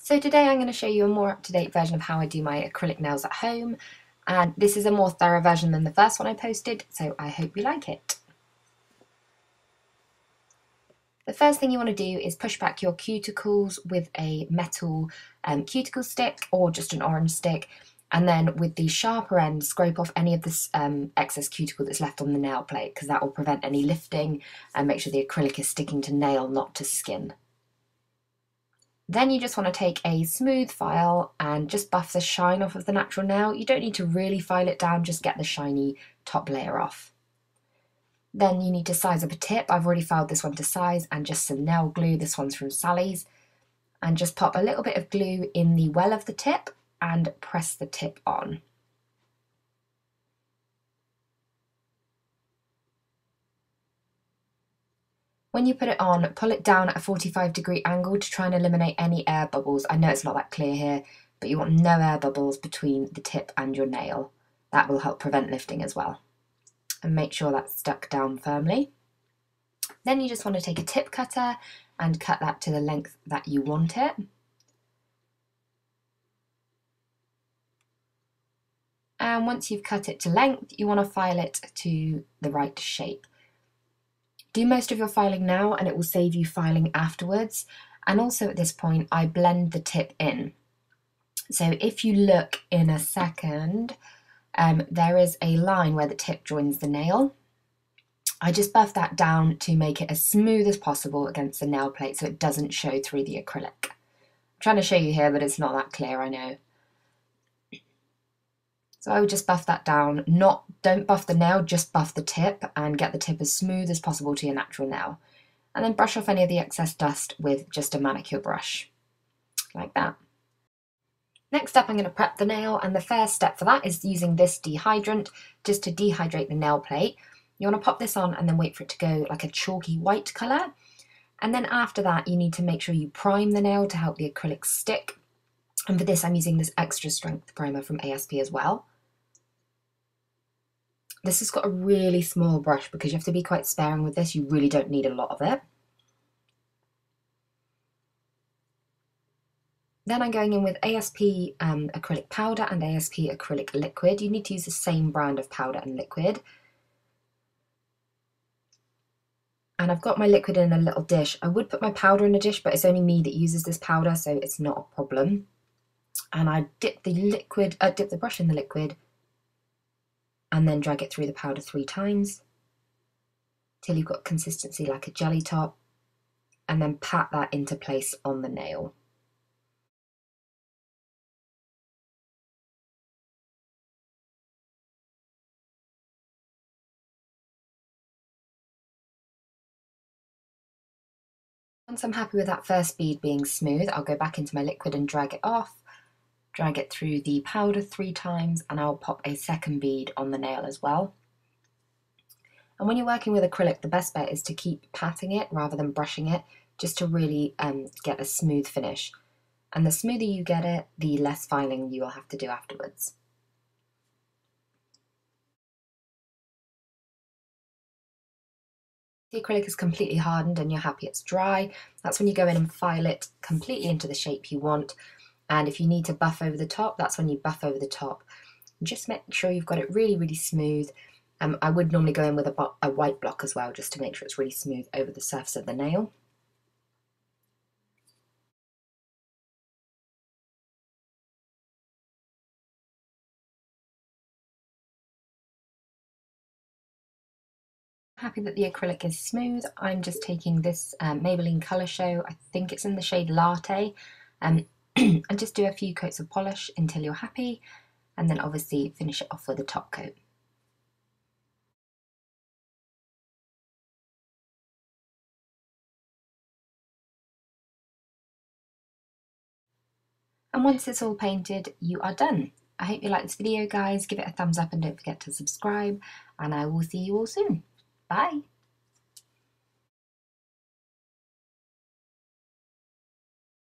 So today I'm going to show you a more up-to-date version of how I do my acrylic nails at home, and this is a more thorough version than the first one I posted, so I hope you like it. The first thing you want to do is push back your cuticles with a metal cuticle stick or just an orange stick, and then with the sharper end scrape off any of this excess cuticle that's left on the nail plate, because that will prevent any lifting and make sure the acrylic is sticking to nail, not to skin. Then you just want to take a smooth file and just buff the shine off of the natural nail. You don't need to really file it down, just get the shiny top layer off. Then you need to size up a tip. I've already filed this one to size, and just some nail glue. This one's from Sally's. And just pop a little bit of glue in the well of the tip and press the tip on. When you put it on, pull it down at a 45-degree angle to try and eliminate any air bubbles. I know it's not that clear here, but you want no air bubbles between the tip and your nail. That will help prevent lifting as well. And make sure that's stuck down firmly. Then you just want to take a tip cutter and cut that to the length that you want it. And once you've cut it to length, you want to file it to the right shape. Do most of your filing now and it will save you filing afterwards. And also at this point, I blend the tip in. So if you look in a second, there is a line where the tip joins the nail. I just buff that down to make it as smooth as possible against the nail plate so it doesn't show through the acrylic. I'm trying to show you here, but it's not that clear, I know. So I would just buff that down. Don't buff the nail, just buff the tip and get the tip as smooth as possible to your natural nail. And then brush off any of the excess dust with just a manicure brush, like that. Next up, I'm going to prep the nail, and the first step for that is using this dehydrant just to dehydrate the nail plate. You want to pop this on and then wait for it to go like a chalky white colour. And then after that, you need to make sure you prime the nail to help the acrylic stick. And for this, I'm using this extra strength primer from ASP as well. This has got a really small brush because you have to be quite sparing with this. You really don't need a lot of it. Then I'm going in with ASP acrylic powder and ASP acrylic liquid. You need to use the same brand of powder and liquid. And I've got my liquid in a little dish. I would put my powder in a dish, but it's only me that uses this powder, so it's not a problem. And I dip the brush in the liquid and then drag it through the powder 3 times till you've got consistency like a jelly top, and then pat that into place on the nail. Once I'm happy with that first bead being smooth, I'll go back into my liquid and drag it off, drag it through the powder 3 times, and I'll pop a second bead on the nail as well. And when you're working with acrylic, the best bet is to keep patting it rather than brushing it, just to really get a smooth finish. And the smoother you get it, the less filing you will have to do afterwards. The acrylic is completely hardened and you're happy it's dry, that's when you go in and file it completely into the shape you want. And if you need to buff over the top, that's when you buff over the top. Just make sure you've got it really, really smooth. I would normally go in with a white block as well, just to make sure it's really smooth over the surface of the nail. Happy that the acrylic is smooth. I'm just taking this Maybelline Colour Show, I think it's in the shade Latte, and just do a few coats of polish until you're happy, and then obviously finish it off with a top coat. And once it's all painted, you are done. I hope you liked this video, guys. Give it a thumbs up and don't forget to subscribe, and I will see you all soon. Bye!